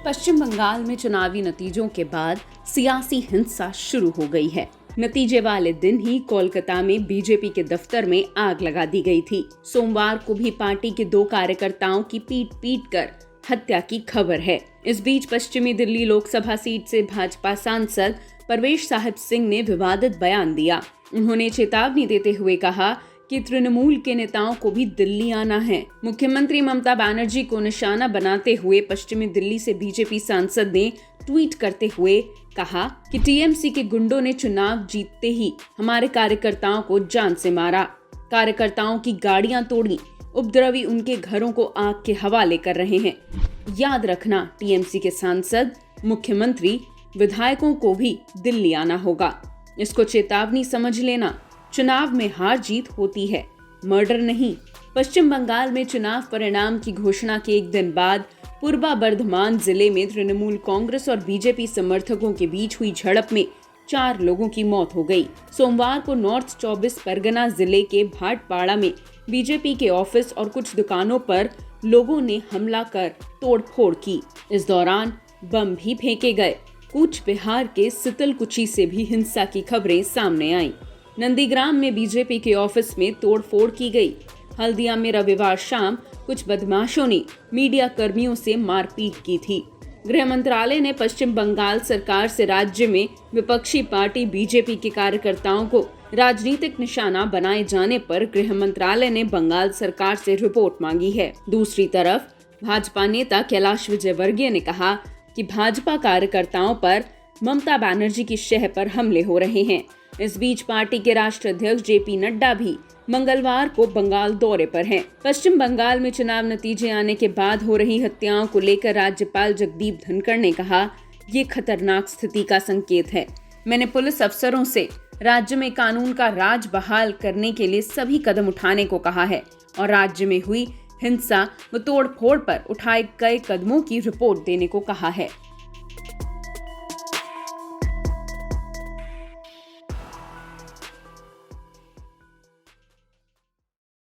पश्चिम बंगाल में चुनावी नतीजों के बाद सियासी हिंसा शुरू हो गई है। नतीजे वाले दिन ही कोलकाता में बीजेपी के दफ्तर में आग लगा दी गई थी। सोमवार को भी पार्टी के 2 कार्यकर्ताओं की पीट कर हत्या की खबर है। इस बीच पश्चिमी दिल्ली लोकसभा सीट से भाजपा सांसद परवेश साहिब सिंह ने विवादित बयान दिया। उन्होंने चेतावनी देते हुए कहा कि तृणमूल के नेताओं को भी दिल्ली आना है। मुख्यमंत्री ममता बनर्जी को निशाना बनाते हुए पश्चिमी दिल्ली से बीजेपी सांसद ने ट्वीट करते हुए कहा कि टीएमसी के गुंडों ने चुनाव जीतते ही हमारे कार्यकर्ताओं को जान से मारा, कार्यकर्ताओं की गाड़ियां तोड़ी, उपद्रवी उनके घरों को आग के हवाले कर रहे हैं। याद रखना, टीएमसी के सांसद, मुख्यमंत्री, विधायकों को भी दिल्ली आना होगा। इसको चेतावनी समझ लेना। चुनाव में हार जीत होती है, मर्डर नहीं। पश्चिम बंगाल में चुनाव परिणाम की घोषणा के एक दिन बाद पूर्वा बर्धमान जिले में तृणमूल कांग्रेस और बीजेपी समर्थकों के बीच हुई झड़प में 4 लोगों की मौत हो गई। सोमवार को नॉर्थ 24 परगना जिले के भाटपाड़ा में बीजेपी के ऑफिस और कुछ दुकानों पर लोगों ने हमला कर तोड़फोड़ की। इस दौरान बम भी फेंके गए। कूच बिहार के सितलकुची से भी हिंसा की खबरें सामने आईं। नंदीग्राम में बीजेपी के ऑफिस में तोड़फोड़ की गई। हल्दिया में रविवार शाम कुछ बदमाशों ने मीडिया कर्मियों से मारपीट की थी। गृह मंत्रालय ने पश्चिम बंगाल सरकार से राज्य में विपक्षी पार्टी बीजेपी के कार्यकर्ताओं को राजनीतिक निशाना बनाए जाने पर गृह मंत्रालय ने बंगाल सरकार से रिपोर्ट मांगी है। दूसरी तरफ भाजपा नेता कैलाश विजयवर्गीय ने कहा कि भाजपा कार्यकर्ताओं पर ममता बनर्जी की शह पर हमले हो रहे हैं। इस बीच पार्टी के राष्ट्रीय अध्यक्ष जेपी नड्डा भी मंगलवार को बंगाल दौरे पर हैं। पश्चिम बंगाल में चुनाव नतीजे आने के बाद हो रही हत्याओं को लेकर राज्यपाल जगदीप धनखड़ ने कहा, ये खतरनाक स्थिति का संकेत है। मैंने पुलिस अफसरों से राज्य में कानून का राज बहाल करने के लिए सभी कदम उठाने को कहा है और राज्य में हुई हिंसा व तोड़फोड़ पर उठाए गए कदमों की रिपोर्ट देने को कहा है।